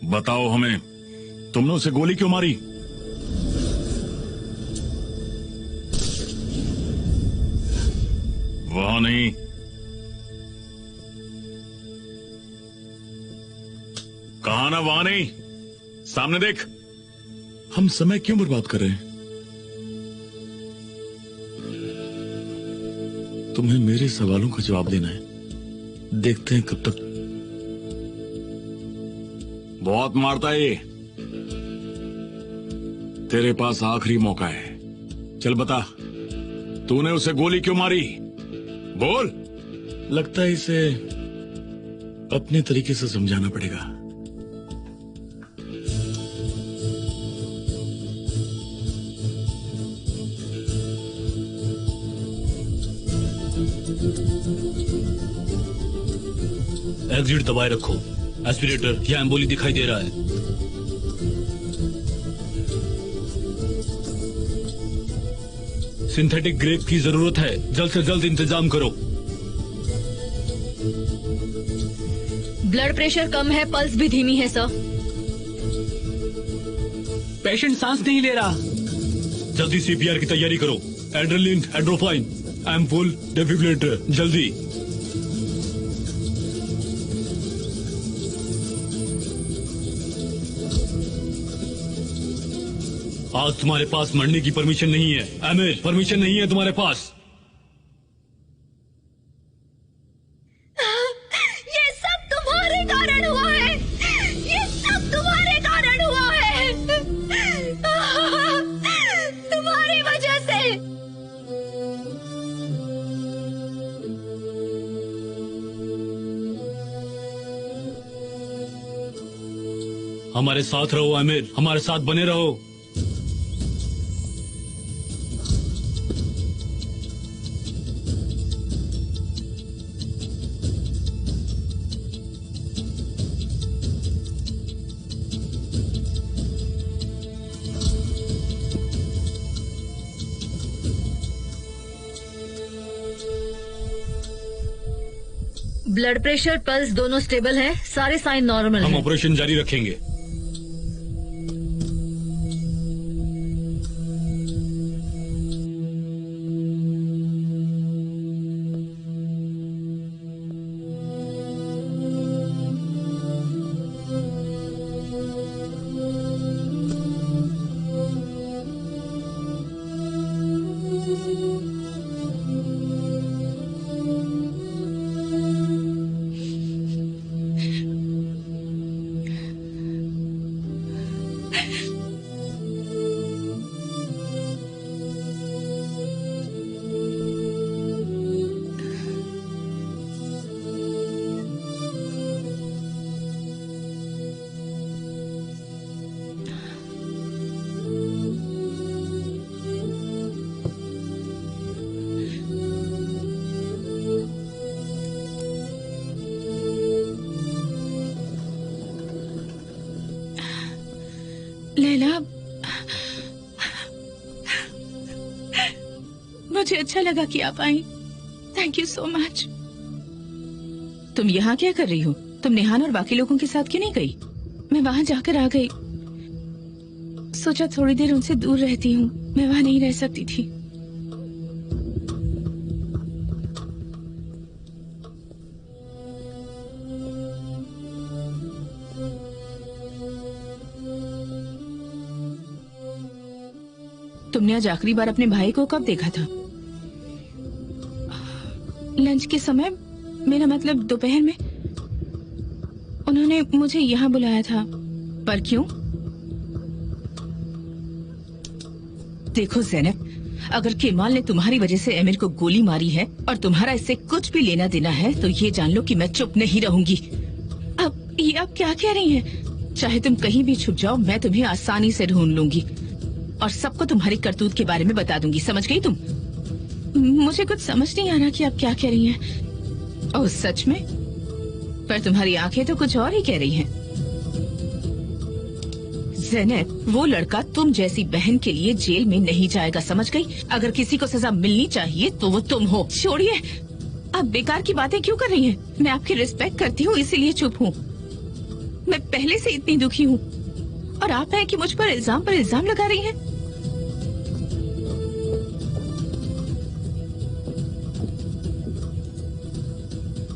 बताओ हमें, तुमने उसे गोली क्यों मारी? वहां नहीं, कहा ना वहां नहीं, सामने देख। हम समय क्यों बर्बाद कर रहे हैं? तुम्हें मेरे सवालों का जवाब देना है। देखते हैं कब तक। बहुत मारता है ये। तेरे पास आखिरी मौका है। चल बता, तूने उसे गोली क्यों मारी? बोल। लगता है इसे अपने तरीके से समझाना पड़ेगा। एग्जिट दबाए रखो। एस्पिरेटर या एम्बोली दिखाई दे रहा है। सिंथेटिक ग्रेप की जरूरत है, जल्द से जल्द इंतजाम करो। ब्लड प्रेशर कम है, पल्स भी धीमी है सर। पेशेंट सांस नहीं ले रहा। जल्दी सीपीआर की तैयारी करो। एड्रेनलिन, एड्रोफाइन, एम्पुल, डेफिब्रिलेटर, जल्दी। आज तुम्हारे पास मरने की परमिशन नहीं है। आमिर, परमिशन नहीं है तुम्हारे पास। ये सब तुम्हारे कारण हुआ है। ये सब तुम्हारे कारण हुआ है। तुम्हारी वजह से। हमारे साथ रहो आमिर, हमारे साथ बने रहो। ब्लड प्रेशर, पल्स दोनों स्टेबल है। सारे साइन नॉर्मल हैं। हम ऑपरेशन जारी रखेंगे। लैला, मुझे अच्छा लगा कि आप आई। Thank you so much. तुम यहाँ क्या कर रही हो? तुम निहान और बाकी लोगों के साथ क्यों नहीं गई? मैं वहाँ जाकर आ गई। सोचा थोड़ी देर उनसे दूर रहती हूँ। मैं वहाँ नहीं रह सकती थी। तुमने आज आखिरी बार अपने भाई को कब देखा था? लंच के समय, मेरा मतलब दोपहर में। उन्होंने मुझे यहाँ बुलाया था। पर क्यों? देखो ज़ैनब, अगर केमाल ने तुम्हारी वजह से एमिर को गोली मारी है और तुम्हारा इससे कुछ भी लेना देना है तो ये जान लो कि मैं चुप नहीं रहूंगी। अब ये आप क्या कह रही हैं? चाहे तुम कहीं भी छुप जाओ, मैं तुम्हें आसानी से ढूंढ लूंगी और सबको तुम्हारी करतूत के बारे में बता दूंगी। समझ गई तुम? मुझे कुछ समझ नहीं आ रहा कि आप क्या कह रही हैं। ओह सच में? पर तुम्हारी आंखें तो कुछ और ही कह रही हैं। ज़ैनब, वो लड़का तुम जैसी बहन के लिए जेल में नहीं जाएगा, समझ गई? अगर किसी को सजा मिलनी चाहिए तो वो तुम हो। छोड़िए, आप बेकार की बातें क्यों कर रही हैं? मैं आपकी रिस्पेक्ट करती हूँ, इसीलिए चुप हूँ। मैं पहले से इतनी दुखी हूँ और आप हैं कि मुझ पर इल्जाम लगा रही हैं।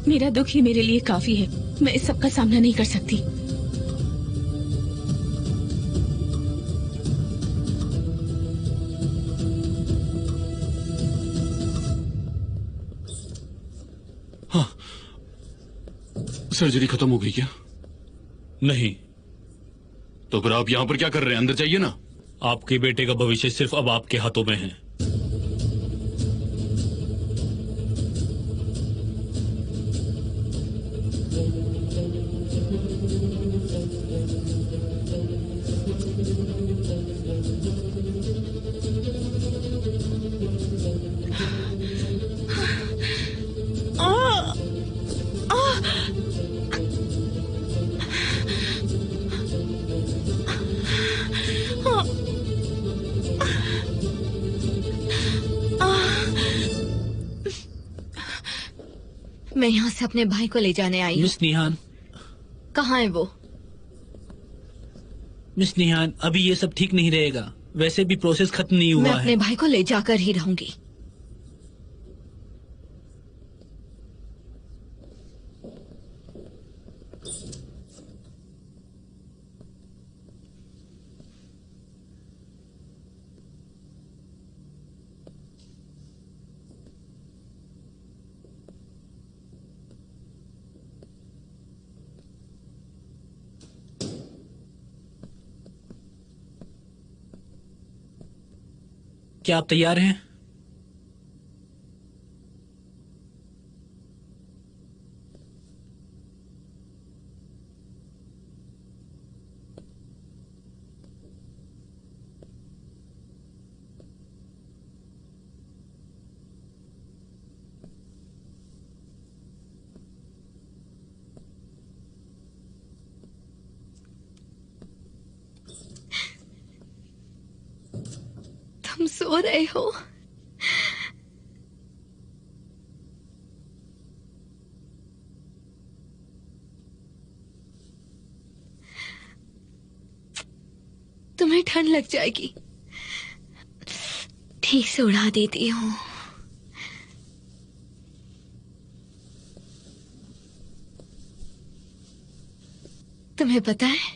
मेरा दुख ही मेरे लिए काफी है। मैं इस सब का सामना नहीं कर सकती। सर्जरी खत्म हो गई क्या? नहीं। तो फिर आप यहाँ पर क्या कर रहे हैं? अंदर जाइए ना। आपके बेटे का भविष्य सिर्फ अब आपके हाथों में है। मैं यहाँ से अपने भाई को ले जाने आई हूँ। मिस निहान, कहाँ है वो? मिस निहान, अभी ये सब ठीक नहीं रहेगा। वैसे भी प्रोसेस खत्म नहीं मैं हुआ अपने है। भाई को ले जाकर ही रहूंगी। क्या आप तैयार हैं? तुम सो रहे हो? तुम्हें ठंड लग जाएगी। ठीक से उड़ा देती हूँ। तुम्हें पता है,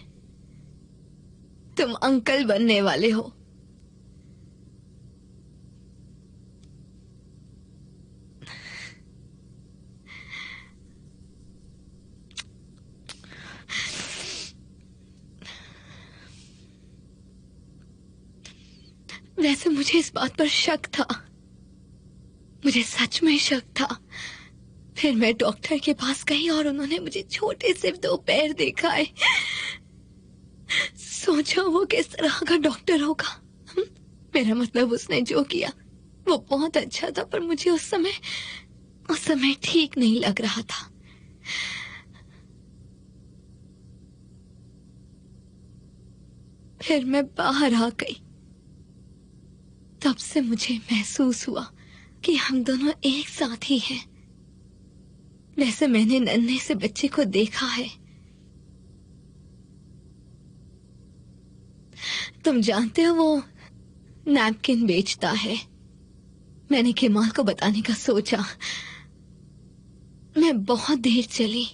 तुम अंकल बनने वाले हो। वैसे मुझे इस बात पर शक था, मुझे सच में शक था। फिर मैं डॉक्टर के पास गई और उन्होंने मुझे छोटे से 2 पैर दिखाए। सोचो वो किस तरह का डॉक्टर होगा। मेरा मतलब उसने जो किया वो बहुत अच्छा था, पर मुझे उस समय ठीक नहीं लग रहा था। फिर मैं बाहर आ गई। तब से मुझे महसूस हुआ कि हम दोनों एक साथ ही हैं। वैसे मैंने नन्हे से बच्चे को देखा है। तुम जानते हो वो नैपकिन बेचता है। मैंने केमाल को बताने का सोचा। मैं बहुत देर चली।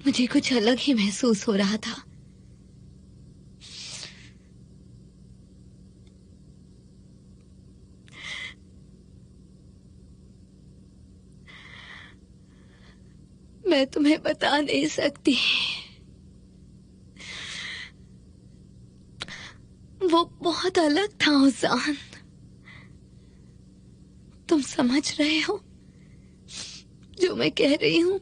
मुझे कुछ अलग ही महसूस हो रहा था। मैं तुम्हें बता नहीं सकती। वो बहुत अलग था ओजान। तुम समझ रहे हो जो मैं कह रही हूँ?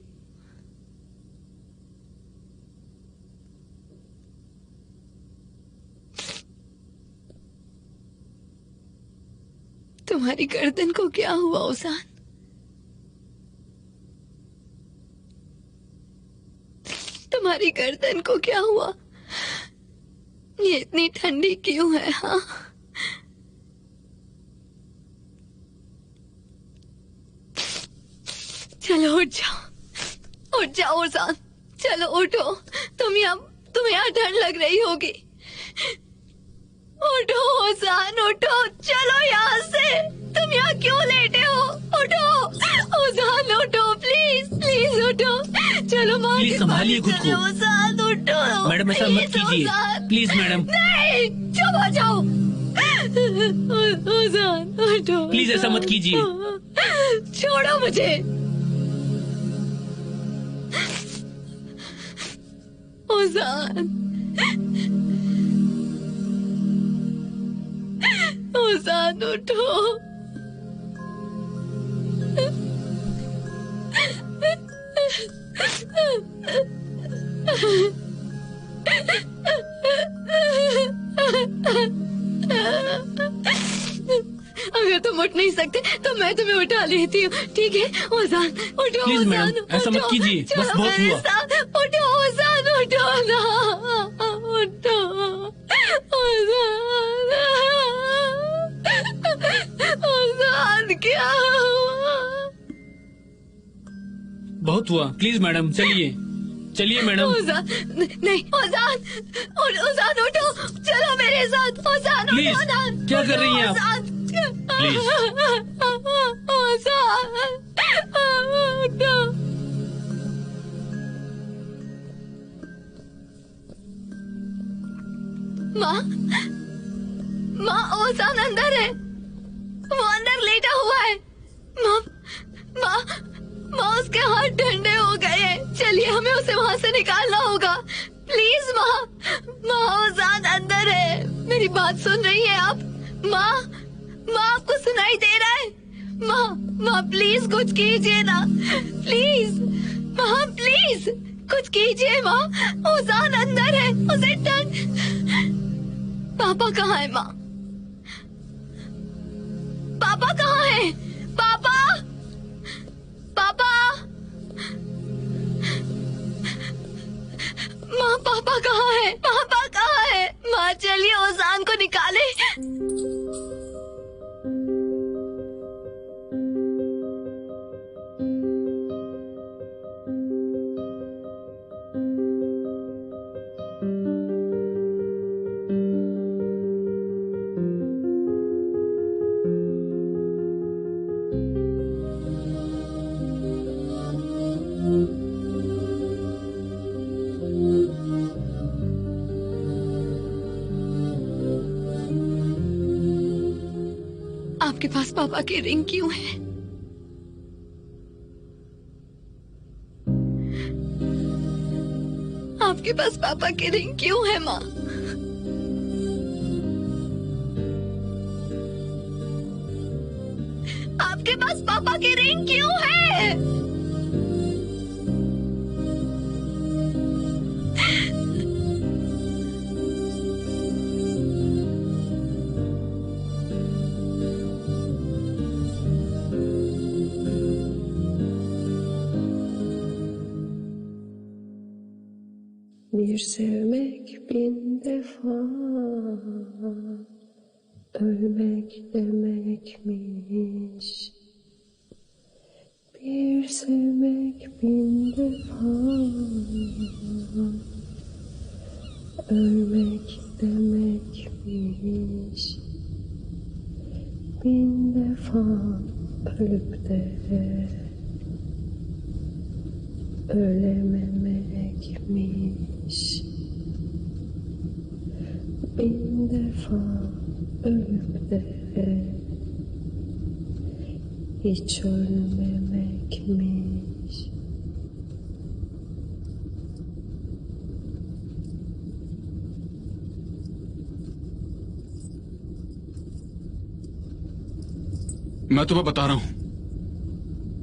तुम्हारी गर्दन को क्या हुआ ओजान? तुम्हारी गर्दन को क्या हुआ? ये इतनी ठंडी क्यों है? हाँ, चलो उठ जाओ ओजान। चलो उठो। तुम्हें यहाँ ठंड लग रही होगी। उठो ओजान, उठो, चलो यहाँ से। तुम यहाँ क्यों लेटे हो? उठो ओजान, उठो, प्लीज प्लीज उठो। चलो माँ प्लीज के संभालिए पास खुद को। चलो, ओजान उठो। मैडम ऐसा मत प्लीज, कीजिए, ओजान। Please madam. नहीं, चुप हो जाओ। ओजान उठो। प्लीज ऐसा मत कीजिए। छोड़ो मुझे। ओजान, ओजान उठो। अगर तुम उठ नहीं सकते तो मैं तुम्हें उठा लेती हूँ, ठीक है? ओजान उठो। प्लीज ओजान, मैडम, ऐसा मत उठो। कीजिए, बस चलो बहुत मेरे हुआ। साथ। उठो ओजान, उठो ना, उठो ओजान। ओजान क्या हुआ? बहुत हुआ, प्लीज मैडम चलिए, चलिए मैडम। ओजान, नहीं ओजान, ओजान उठो, चलो मेरे साथ। ओजान उठो प्लीज, ना। क्या कर रही हैं आप? ओजान, प्लीज। ओजान उठो। माँ, माँ, ओजान अंदर है। वो अंदर लेटा हुआ है। माँ, माँ, माँ, उसके हाथ ठंडे हो गए हैं। चलिए हमें उसे वहाँ से निकालना होगा। प्लीज माँ, माँ, ओजान अंदर है। मेरी बात सुन रही हैं आप? माँ, माँ, आपको सुनाई दे रहा है? माँ, माँ, प्लीज कुछ कीजिए ना, प्लीज। माँ, प्लीज कुछ कीजिए माँ। ओजान अंदर है, उसे ठंड। पापा कहाँ है माँ? पापा कहाँ है? पापा, पापा, माँ, पापा कहाँ है? पापा कहाँ है? माँ, चलिए ओजान को निकाले। आपके पास पापा की रिंग क्यों है? आपके पास पापा की रिंग क्यों है माँ? आपके पास पापा की रिंग क्यों है? Bir sevmek bin defa ölmek demekmiş. Bir sevmek bin defa ölmek demekmiş. Bin defa ölüp de ölememekmiş. Bin defa ölüp de hiç ölmemekmiş. मैं तुम्हें बता रहा हूं,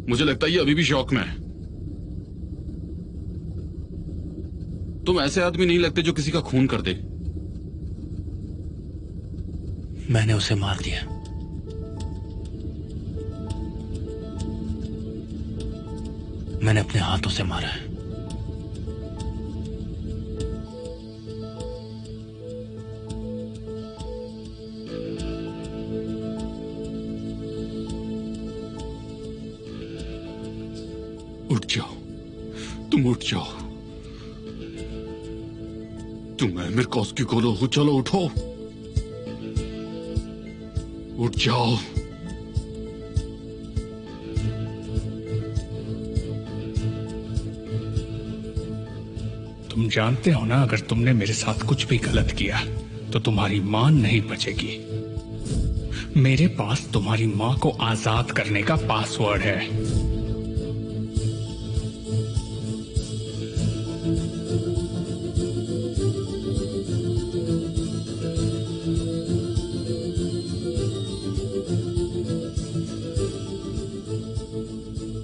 मुझे लगता है ये अभी भी शौक में है। तुम ऐसे आदमी नहीं लगते जो किसी का खून कर दे। मैंने उसे मार दिया। मैंने अपने हाथों से मारा है। उठ जाओ, तुम उठ जाओ। तुम एमिर कॉस्की को लो, चलो उठो, उठ जाओ। तुम जानते हो ना, अगर तुमने मेरे साथ कुछ भी गलत किया तो तुम्हारी मां नहीं बचेगी। मेरे पास तुम्हारी मां को आजाद करने का पासवर्ड है।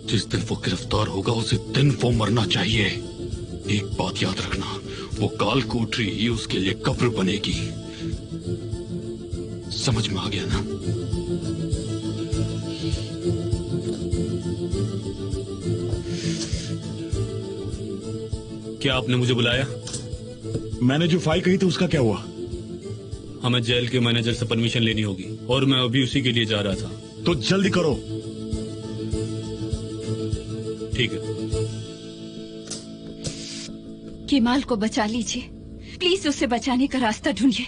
जिस दिन वो गिरफ्तार होगा उसी दिन वो मरना चाहिए। एक बात याद रखना, वो काल कोठरी ही उसके लिए कब्र बनेगी। समझ में आ गया ना? क्या आपने मुझे बुलाया? मैंने जो फाइल कही थी उसका क्या हुआ? हमें जेल के मैनेजर से परमिशन लेनी होगी और मैं अभी उसी के लिए जा रहा था। तो जल्दी करो। ठीक है। केमाल को बचा लीजिए प्लीज, उसे बचाने का रास्ता ढूंढिए।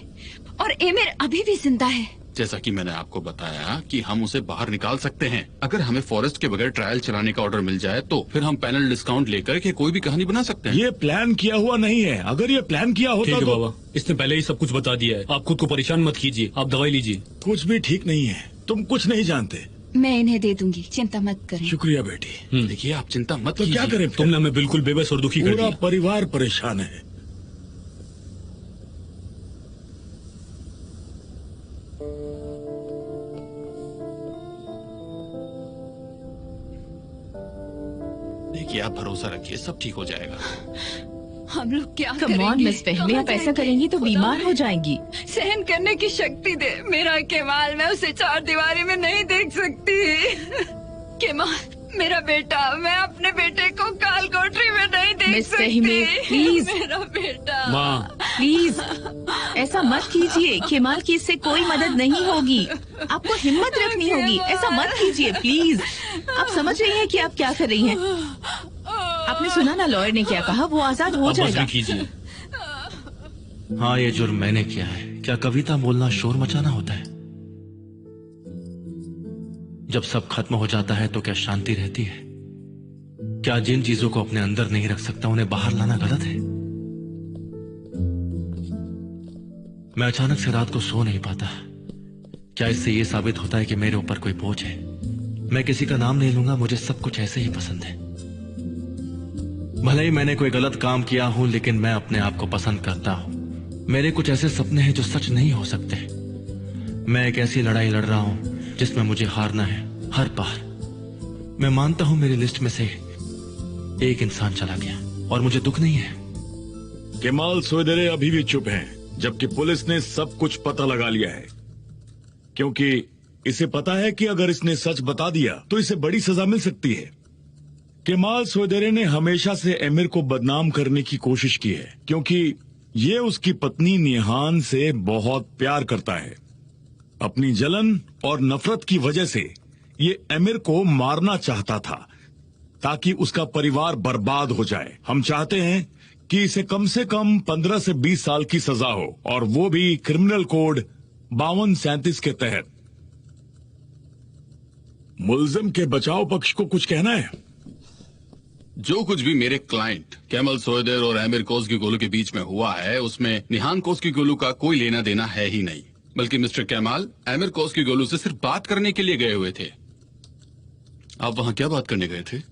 और एमिर अभी भी जिंदा है। जैसा कि मैंने आपको बताया कि हम उसे बाहर निकाल सकते हैं। अगर हमें फॉरेस्ट के बगैर ट्रायल चलाने का ऑर्डर मिल जाए तो फिर हम पैनल डिस्काउंट लेकर के कोई भी कहानी बना सकते हैं। ये प्लान किया हुआ नहीं है। अगर ये प्लान किया होता ठीक है तो... बाबा, इसने पहले ही सब कुछ बता दिया है। आप खुद को परेशान मत कीजिए, आप दवाई लीजिए। कुछ भी ठीक नहीं है। तुम कुछ नहीं जानते। मैं इन्हें दे दूंगी, चिंता मत करें। शुक्रिया बेटी। देखिए आप चिंता मत तो कीजिए। क्या करें? तुमने हमें बिल्कुल बेबस और दुखी कर पूरा दिया। परिवार परेशान है। देखिए आप भरोसा रखिए, सब ठीक हो जाएगा। हम लोग क्या कम ऑन करेंगे? मिस फहमी, कहाँ आप ऐसा जाएंगे? करेंगी तो खुदा बीमार हो है। जाएंगी। सहन करने की शक्ति दे मेरा केमाल, मैं उसे चार दीवारी में नहीं देख सकती। केमाल मेरा बेटा, मैं अपने बेटे को काल कोठरी में नहीं देख मिस सकती। फहमी, प्लीज। मेरा बेटा। माँ, प्लीज ऐसा मत कीजिए। केमाल की इससे कोई मदद नहीं होगी। आपको हिम्मत रखनी होगी। ऐसा मत कीजिए प्लीज। आप समझ रही हैं कि आप क्या कर रही हैं? आपने सुना ना लॉयर ने क्या कहा, वो आजाद हो आप बस जाएगा। भी कीजिए। हाँ, ये जुर्म मैंने किया है। क्या कविता बोलना शोर मचाना होता है? जब सब खत्म हो जाता है तो क्या शांति रहती है? क्या जिन चीजों को अपने अंदर नहीं रख सकता उन्हें बाहर लाना गलत है? मैं अचानक से रात को सो नहीं पाता। क्या इससे यह साबित होता है कि मेरे ऊपर कोई बोझ है? मैं किसी का नाम नहीं लूंगा, मुझे सब कुछ ऐसे ही पसंद है। भले ही मैंने कोई गलत काम किया हूं, लेकिन मैं अपने आप को पसंद करता हूं। मेरे कुछ ऐसे सपने हैं जो सच नहीं हो सकते। मैं एक ऐसी लड़ाई लड़ रहा हूं जिसमें मुझे हारना है हर बार। मैं मानता हूं मेरी लिस्ट में से एक इंसान चला गया और मुझे दुख नहीं है। केमाल सोयदेरे अभी भी चुप हैं, जबकि पुलिस ने सब कुछ पता लगा लिया है। क्योंकि इसे पता है कि अगर इसने सच बता दिया तो इसे बड़ी सजा मिल सकती है। केमाल सोयदेरे ने हमेशा से एमिर को बदनाम करने की कोशिश की है, क्योंकि ये उसकी पत्नी निहान से बहुत प्यार करता है। अपनी जलन और नफरत की वजह से ये एमिर को मारना चाहता था ताकि उसका परिवार बर्बाद हो जाए। हम चाहते हैं कि इसे कम से कम 15 से 20 साल की सजा हो, और वो भी क्रिमिनल कोड 5237 के तहत। मुल्जिम के बचाव पक्ष को कुछ कहना है? जो कुछ भी मेरे क्लाइंट कैमल सोयदेर और एमिर कोस्गीगोलू के बीच में हुआ है, उसमें निहान कोस्गीगोलू का कोई लेना देना है ही नहीं। बल्कि मिस्टर केमाल एमिर कोस्गीगोलू से सिर्फ बात करने के लिए गए हुए थे। आप वहां क्या बात करने गए थे?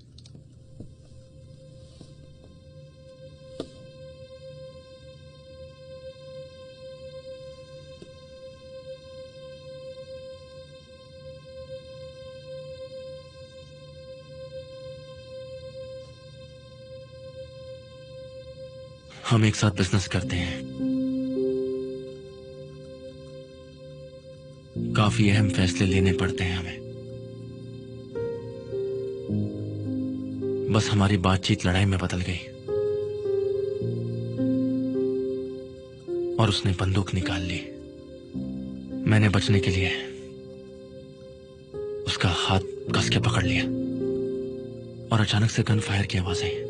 हम एक साथ बिजनेस करते हैं। काफी अहम फैसले लेने पड़ते हैं हमें। बस हमारी बातचीत लड़ाई में बदल गई और उसने बंदूक निकाल ली। मैंने बचने के लिए उसका हाथ कस के पकड़ लिया और अचानक से गन फायर की आवाज आई।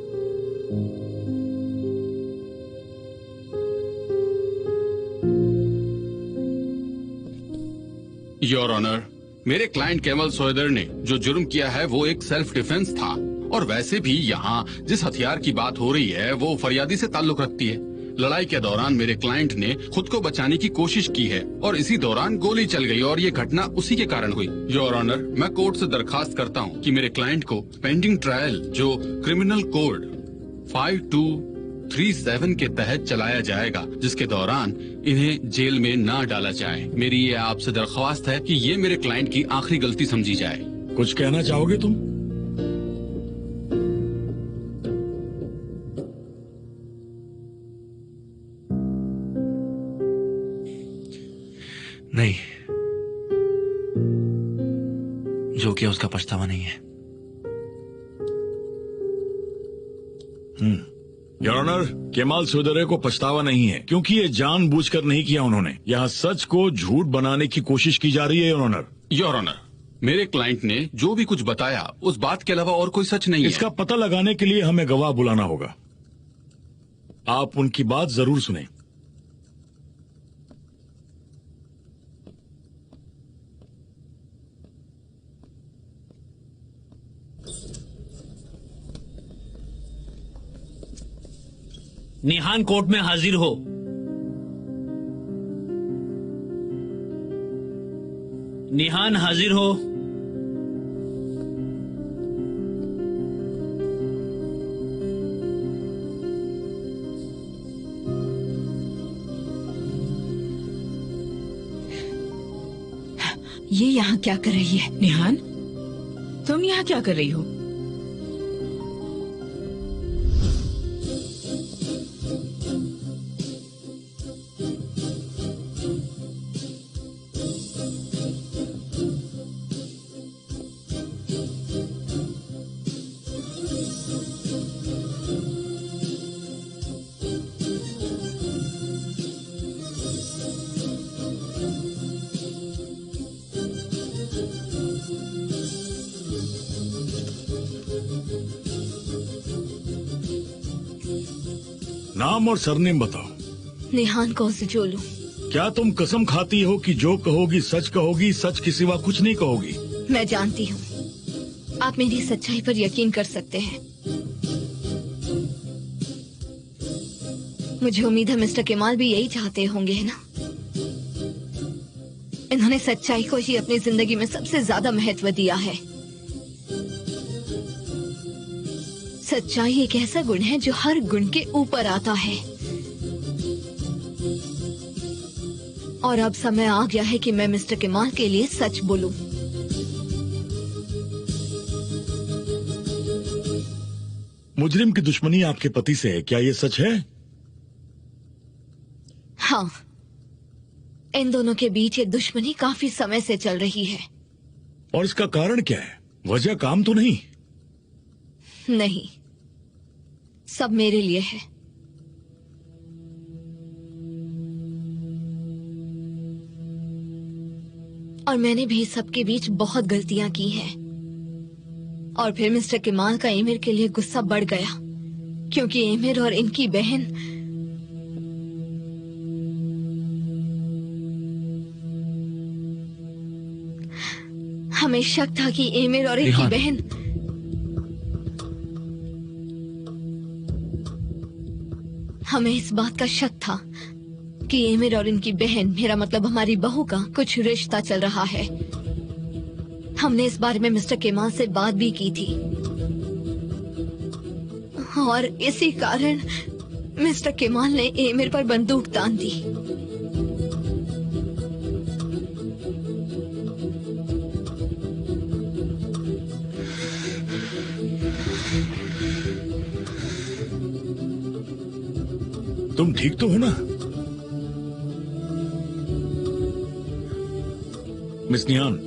योर ऑनर, मेरे क्लाइंट केमल सोएदर ने जो जुर्म किया है वो एक सेल्फ डिफेंस था, और वैसे भी यहाँ जिस हथियार की बात हो रही है वो फरियादी से ताल्लुक रखती है। लड़ाई के दौरान मेरे क्लाइंट ने खुद को बचाने की कोशिश की है और इसी दौरान गोली चल गई और ये घटना उसी के कारण हुई। योर ऑनर, मैं कोर्ट से दरखास्त करता हूँ कि मेरे क्लाइंट को पेंडिंग ट्रायल जो क्रिमिनल कोड 5237 के तहत चलाया जाएगा, जिसके दौरान इन्हें जेल में ना डाला जाए। मेरी ये आपसे दरख्वास्त है कि ये मेरे क्लाइंट की आखिरी गलती समझी जाए। कुछ कहना चाहोगे तुम? नहीं, जो किया उसका पछतावा नहीं है। योर ऑनर, केमाल सोएदर को पछतावा नहीं है क्योंकि ये जानबूझकर नहीं किया उन्होंने। यहाँ सच को झूठ बनाने की कोशिश की जा रही है। योर ऑनर, योर ऑनर, मेरे क्लाइंट ने जो भी कुछ बताया उस बात के अलावा और कोई सच नहीं इसका पता लगाने के लिए हमें गवाह बुलाना होगा। आप उनकी बात जरूर सुने। निहान कोर्ट में हाजिर हो। निहान हाजिर हो। ये यहाँ क्या कर रही है? निहान, तुम यहाँ क्या कर रही हो? नाम और सरनेम बताओ। निहान कौसजोलू। क्या तुम कसम खाती हो कि जो कहोगी सच कहोगी, सच के सिवा कुछ नहीं कहोगी? मैं जानती हूँ, आप मेरी सच्चाई पर यकीन कर सकते हैं। मुझे उम्मीद है मिस्टर केमाल भी यही चाहते होंगे, है ना? इन्होंने सच्चाई को ही अपनी जिंदगी में सबसे ज्यादा महत्व दिया है। सच्चाई एक ऐसा गुण है जो हर गुण के ऊपर आता है। और अब समय आ गया है कि मैं मिस्टर केमाल के लिए सच बोलूं। मुजरिम की दुश्मनी आपके पति से है, क्या ये सच है? हाँ, इन दोनों के बीच ये दुश्मनी काफी समय से चल रही है। और इसका कारण क्या है? वजह काम तो नहीं? नहीं, सब मेरे लिए है। और मैंने भी सबके बीच बहुत गलतियां की हैं। और फिर मिस्टर केमाल का एमिर के लिए गुस्सा बढ़ गया क्योंकि एमिर और इनकी बहन हमें शक था कि एमिर और इनकी बहन हमें इस बात का शक था कि एमिर और इनकी बहन, मेरा मतलब हमारी बहू का कुछ रिश्ता चल रहा है। हमने इस बारे में मिस्टर केमाल से बात भी की थी और इसी कारण मिस्टर केमाल ने एमिर पर बंदूक तान दी। तुम ठीक तो हो ना? मिस निहान,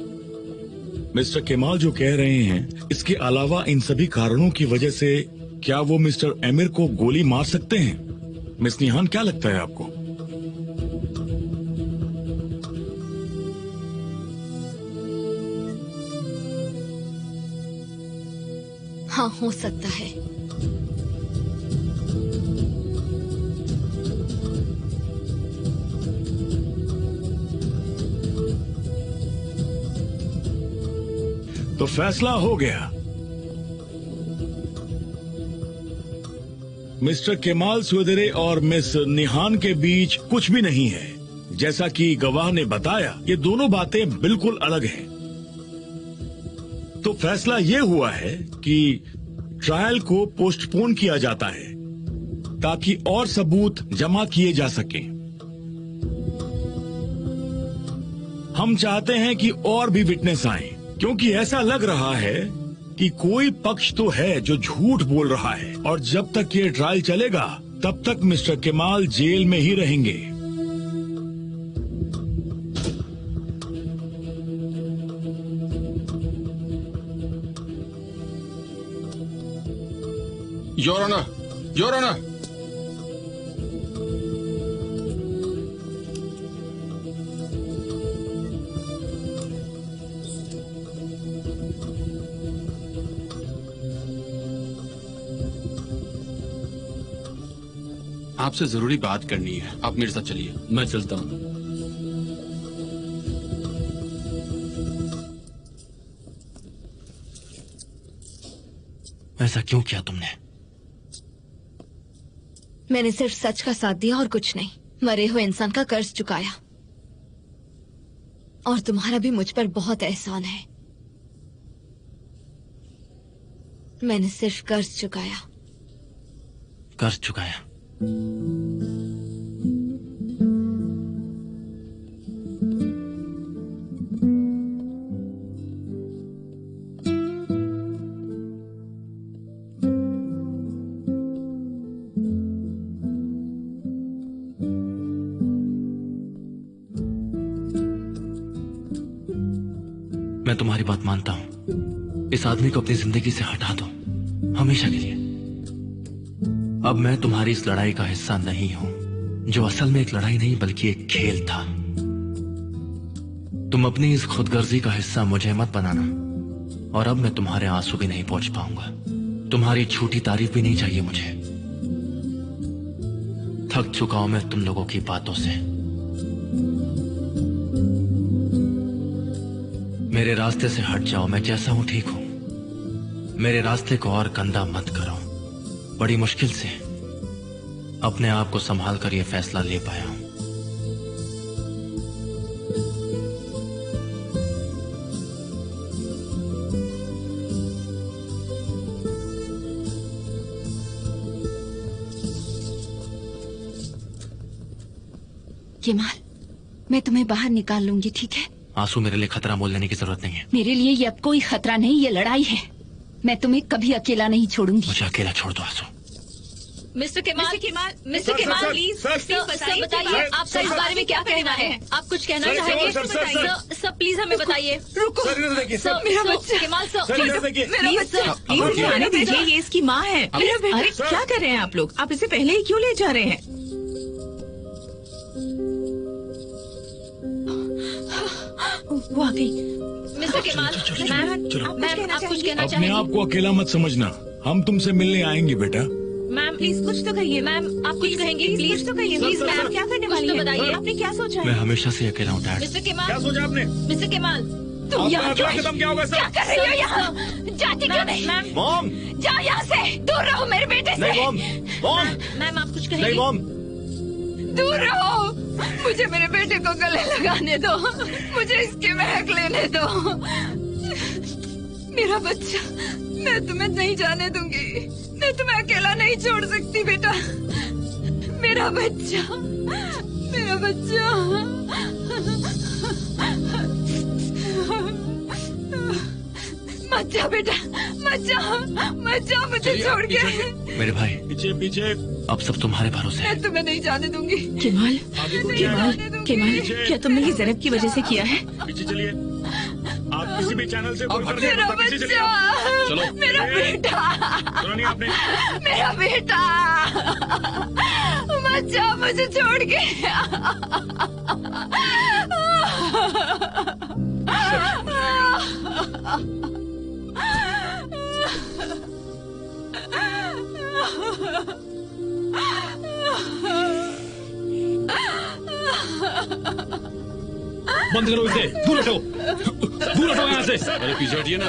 मिस्टर केमाल जो कह रहे हैं, इसके अलावा इन सभी कारणों की वजह से क्या वो मिस्टर एमिर को गोली मार सकते हैं? मिस निहान, क्या लगता है आपको? हाँ, हो सकता है। फैसला हो गया। मिस्टर केमाल सुवेदेरे और मिस निहान के बीच कुछ भी नहीं है। जैसा कि गवाह ने बताया, ये दोनों बातें बिल्कुल अलग हैं। तो फैसला ये हुआ है कि ट्रायल को पोस्टपोन किया जाता है ताकि और सबूत जमा किए जा सकें। हम चाहते हैं कि और भी विटनेस आए, क्योंकि ऐसा लग रहा है कि कोई पक्ष तो है जो झूठ बोल रहा है, और जब तक ये ट्रायल चलेगा तब तक मिस्टर केमाल जेल में ही रहेंगे। Your honour, your honour. आपसे जरूरी बात करनी है, आप मेरे साथ चलिए। मैं चलता हूँ। ऐसा क्यों किया तुमने? मैंने सिर्फ सच का साथ दिया और कुछ नहीं। मरे हुए इंसान का कर्ज चुकाया, और तुम्हारा भी मुझ पर बहुत एहसान है। मैंने सिर्फ कर्ज चुकाया। कर्ज चुकाया? मैं तुम्हारी बात मानता हूं। इस आदमी को अपनी जिंदगी से हटा दो, हमेशा के लिए। अब मैं तुम्हारी इस लड़ाई का हिस्सा नहीं हूं, जो असल में एक लड़ाई नहीं बल्कि एक खेल था। तुम अपनी इस खुदगर्जी का हिस्सा मुझे मत बनाना, और अब मैं तुम्हारे आंसू भी नहीं पहुंच पाऊंगा। तुम्हारी झूठी तारीफ भी नहीं चाहिए मुझे। थक चुका हूं मैं तुम लोगों की बातों से। मेरे रास्ते से हट जाओ, मैं जैसा हूं ठीक हूं। मेरे रास्ते को और गंदा मत करो। बड़ी मुश्किल से अपने आप को संभाल कर यह फैसला ले पाया हूं। केमाल, मैं तुम्हें बाहर निकाल लूंगी, ठीक है? आंसू मेरे लिए खतरा मोल लेने की जरूरत नहीं है। मेरे लिए ये अब कोई खतरा नहीं, ये लड़ाई है। मैं तुम्हें कभी अकेला नहीं छोड़ूंगी। मुझे अकेला छोड़ दो आंसू। Mister Kemal, mister Kemal, please बताइए, आपका इस बारे में क्या कहना है? आप कुछ कहना चाहेंगे? सर प्लीज हमें बताइए। रुको सर, मेरा बच्चा केमाल सर, प्लीज आने दीजिए, ये इसकी माँ है। अरे क्या कर रहे हैं आप लोग? आप इसे पहले ही क्यों ले जा रहे हैं? वो आ गई। मिस्टर केमाल, मैम आप कुछ कहना अपने चाहेंगे? आप को अकेला मत समझना, हम तुमसे मिलने आएंगे बेटा। मैम प्लीज कुछ तो कहिए। मैम आप कुछ कहेंगे? प्लीज तो कहिए। प्लीज मैम, क्या करने वाली है? बताइए, आपने क्या सोचा मैं है? हमेशा से अकेला हूं डैड। मिस्टर केमाल, क्या सोचा आपने? मिस्टर केमाल, तुम आपका यहाँ अगला कदम क्या होगा सर? क्या कर रही हो यहाँ? जाती क्यों नहीं? मैम मॉम, जाओ यहाँ से, दूर रहो मेरे बेटे से। नहीं मॉम, मॉम, मैम आप कुछ नहीं कहेंगे? मॉम। दूर रहो, मुझे मेरे बेटे को गले लगाने दो, मुझे इसकी महक लेने दो। मेरा बच्चा, मैं तुम्हें नहीं जाने दूंगी। मैं तुम्हें अकेला नहीं छोड़ सकती बेटा। मेरा बच्चा, मेरा बच्चा। मत जा बेटा, मत जा, मत जा मुझे छोड़ के। मेरे भाई, पीछे पीछे। अब सब तुम्हारे भरोसे है। मैं तुम्हें नहीं जाने दूंगी। केमाल, केमाल, क्या तुमने ये ज़ैनब की वजह से किया है? पीछे चलिए। आप किसी भी चैनल से बोल कर मेरा पीछे चलिए। बच्चा, चलो। मेरा बेटा, सुना नहीं आपने? मेरा बेटा, मत जा मुझे छोड़ के। बंद करो इसे, दूर हटो, दूर हटो यहाँ से। अरे पीछे हटिए ना।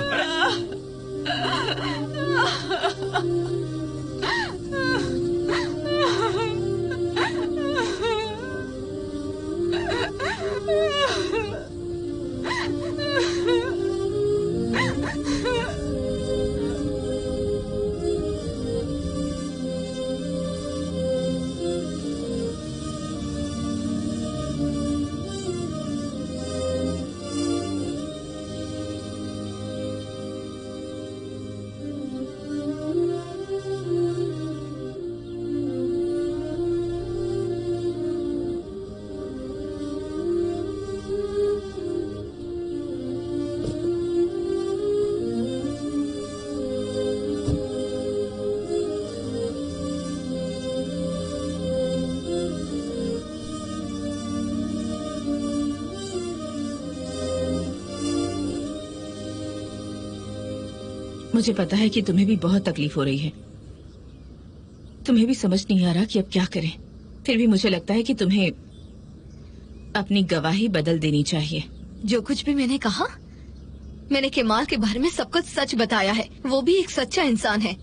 मुझे पता है कि तुम्हें भी बहुत तकलीफ हो रही है। तुम्हें भी समझ नहीं आ रहा कि अब क्या करें। फिर भी मुझे लगता है कि तुम्हें अपनी गवाही बदल देनी चाहिए। जो कुछ भी मैंने कहा, मैंने केमाल के बारे में सब कुछ सच बताया है। वो भी एक सच्चा इंसान है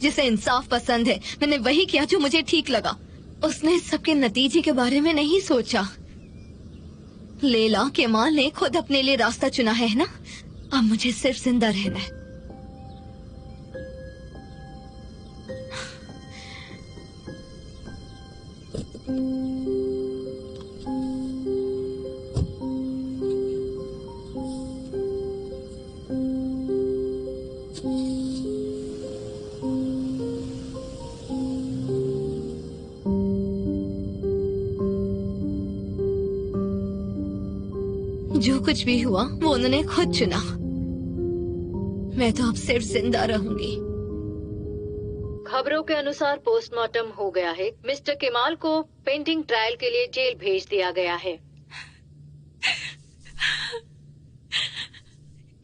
जिसे इंसाफ पसंद है। मैंने वही किया जो मुझे ठीक लगा। उसने सबके नतीजे के बारे में नहीं सोचा। लैला, केमाल ने खुद अपने लिए रास्ता चुना है ना। अब मुझे सिर्फ जिंदा रहना है। जो कुछ भी हुआ वो उन्होंने खुद चुना। मैं तो अब सिर्फ जिंदा रहूंगी। खबरों के अनुसार पोस्टमार्टम हो गया है। मिस्टर केमाल को पेंटिंग ट्रायल के लिए जेल भेज दिया गया है।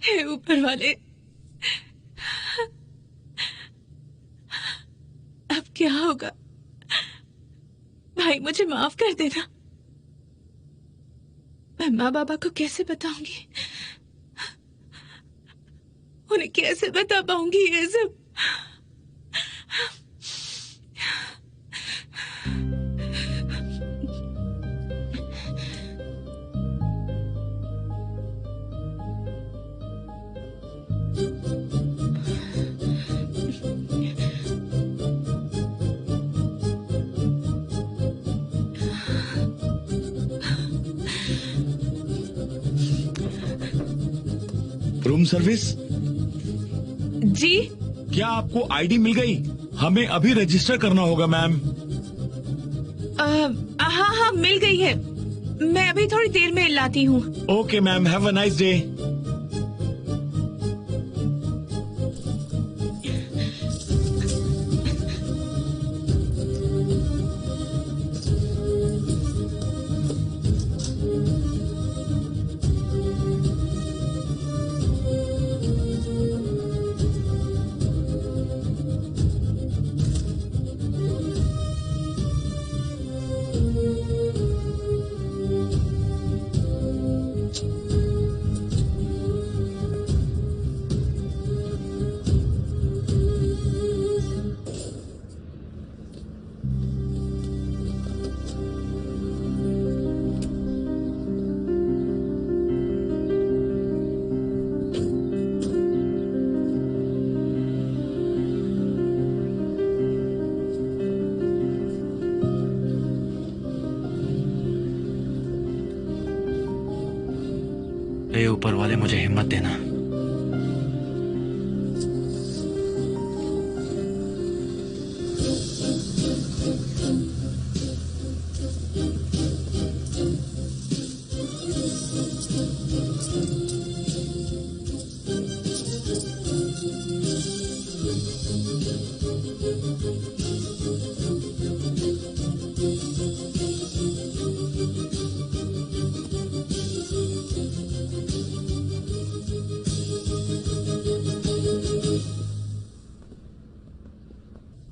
हे ऊपर वाले, अब क्या होगा? भाई मुझे माफ कर देना। मैं माँ बाबा को कैसे बताऊंगी? उन्हें कैसे बता पाऊंगी ये सब? रूम सर्विस जी। क्या आपको आईडी मिल गई? हमें अभी रजिस्टर करना होगा मैम। हाँ हाँ मिल गई है। मैं अभी थोड़ी देर में लाती हूँ। Okay ma'am, have a nice day. हे ऊपर वाले, मुझे हिम्मत देना।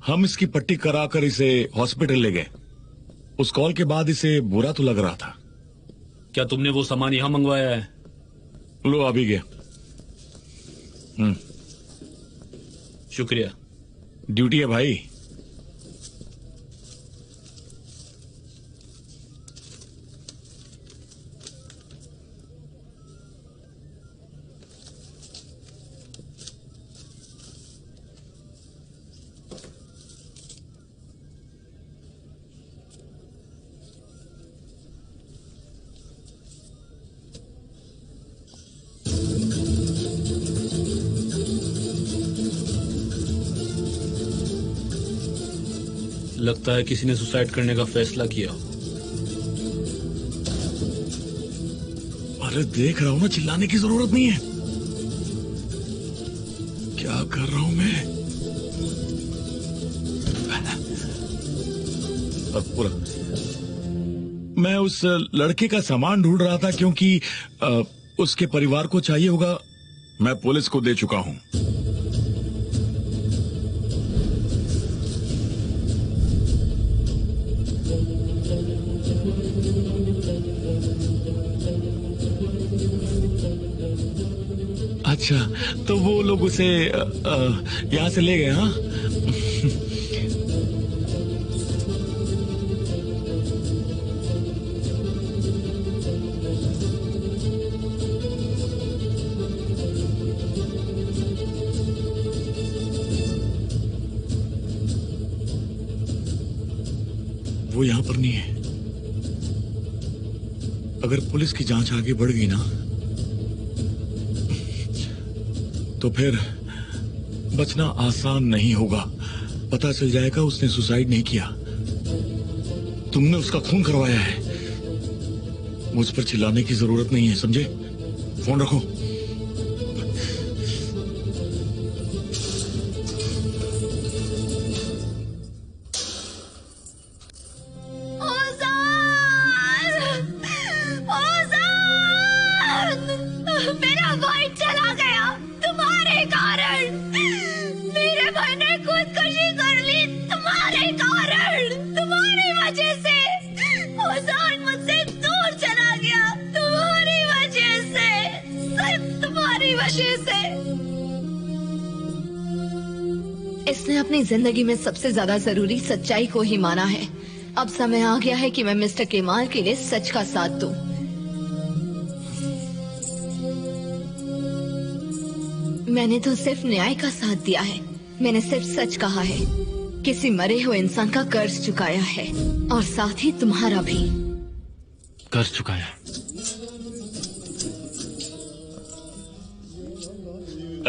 हम इसकी पट्टी कराकर इसे हॉस्पिटल ले गए। उस कॉल के बाद इसे बुरा तो लग रहा था, क्या तुमने वो सामान यहाँ मंगवाया है? लो आ भी गया। शुक्रिया। ड्यूटी है भाई। लगता है किसी ने सुसाइड करने का फैसला किया। अरे देख रहा हूं ना, चिल्लाने की जरूरत नहीं है। क्या कर रहा हूं मैं? पूरा मैं उस लड़के का सामान ढूंढ रहा था क्योंकि उसके परिवार को चाहिए होगा। मैं पुलिस को दे चुका हूं। अच्छा, तो वो लोग उसे यहाँ से ले गए? हाँ, वो यहाँ पर नहीं है। अगर पुलिस की जांच आगे बढ़ गई ना, तो फिर बचना आसान नहीं होगा। पता चल जाएगा उसने सुसाइड नहीं किया, तुमने उसका खून करवाया है। मुझ पर चिल्लाने की जरूरत नहीं है, समझे? फोन रखो। मेरा भाई चला गया तुम्हारे कारण। मेरे भाई ने खुदकुशी कर ली तुम्हारे कारण, तुम्हारी वजह से। हुसैन मुझसे दूर चला गया तुम्हारी वजह से, सिर्फ तुम्हारी वजह से। इसने अपनी जिंदगी में सबसे ज्यादा जरूरी सच्चाई को ही माना है। अब समय आ गया है कि मैं मिस्टर केमाल के लिए सच का साथ दूं। मैंने तो सिर्फ न्याय का साथ दिया है। मैंने सिर्फ सच कहा है। किसी मरे हुए इंसान का कर्ज चुकाया है, और साथ ही तुम्हारा भी। कर्ज चुकाया?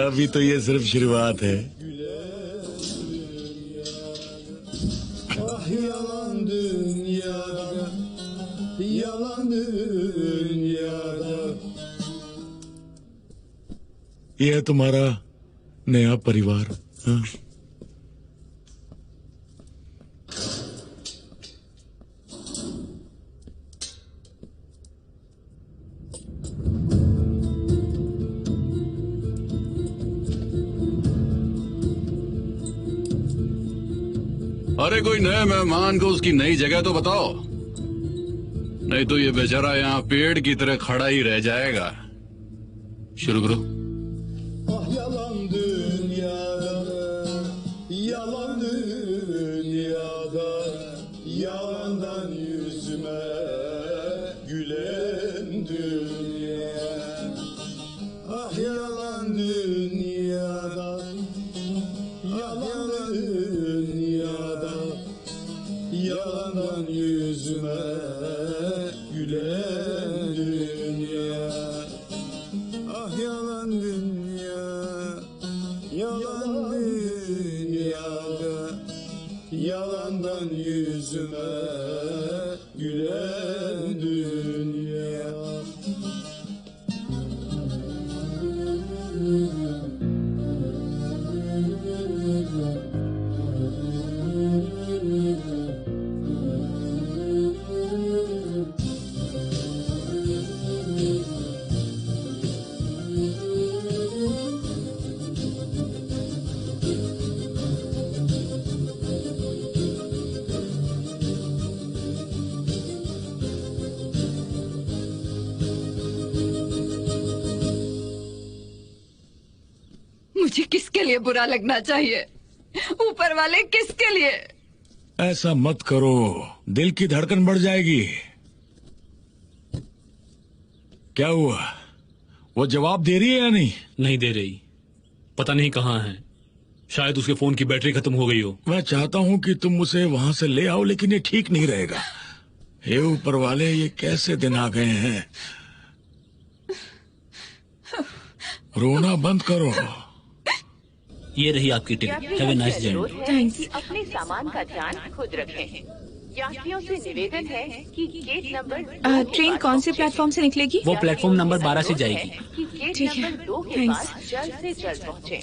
अभी तो ये सिर्फ शुरुआत है। Yalan dünyada, yalan dünyada। ये है तुम्हारा नया परिवार। हाँ? अरे कोई नए मेहमान को उसकी नई जगह तो बताओ, नहीं तो ये बेचारा यहाँ पेड़ की तरह खड़ा ही रह जाएगा। शुरू करो। Yalan dünyada, yalan dünyada, yalandan yüzüme gülen dünya. Ah yalan dünyada, yalan dünyada, yalandan yüzüme gülen dünya. Ah yalan dünya, yalan dünyada, yalandan yüzüme gülen dünya. मुझे किसके लिए बुरा लगना चाहिए? ऊपर वाले किसके लिए? ऐसा मत करो, दिल की धड़कन बढ़ जाएगी। क्या हुआ? वो जवाब दे रही है या नहीं? नहीं दे रही, पता नहीं कहाँ है। शायद उसके फोन की बैटरी खत्म हो गई हो। मैं चाहता हूँ कि तुम उसे वहाँ से ले आओ, लेकिन ये ठीक नहीं रहेगा। हे ऊपर वाले, ये कैसे दिन आ गए हैं? रोना बंद करो। ये रही आपकी ticket. Have a nice journey. Thanks. अपने सामान का ध्यान खुद रखें। यात्रियों से निवेदन है कि गेट नंबर ट्रेन कौन से प्लेटफॉर्म से निकलेगी? वो प्लेटफॉर्म नंबर 12 से जाएगी। कि गेट ठीक है, नंबर 2 के थैंक्स। पास जल्द से जल्द पहुँचे।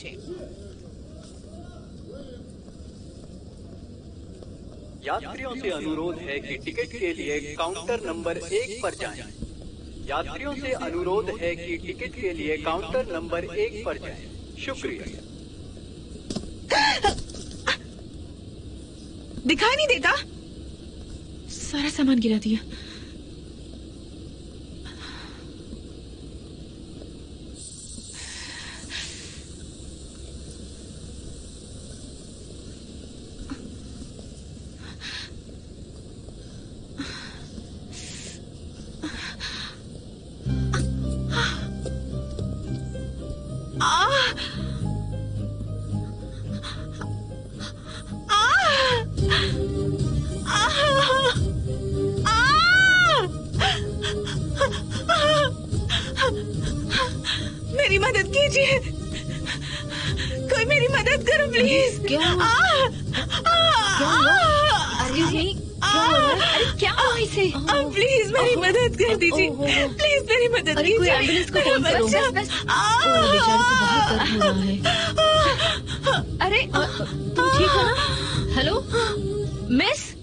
यात्रियों से अनुरोध है कि टिकट के लिए काउंटर नंबर 1 पर जाएं। यात्रियों से अनुरोध है कि टिकट के लिए काउंटर नंबर 1 पर जाएं। शुक्रिया। दिखाई नहीं देता? सारा सामान गिरा दिया। मेरी मदद कीजिए, कोई मेरी मदद करो प्लीज। क्या हुआ? अरे क्या हुआ इसे? प्लीज मेरी मदद कर दीजिए, प्लीज मेरी मदद अरे कोई कीजिए। एम्बुलेंस को फोन करो। बेचारे को बहुत दर्द हो रहा है। अरे तुम ठीक हो ना? Hello miss,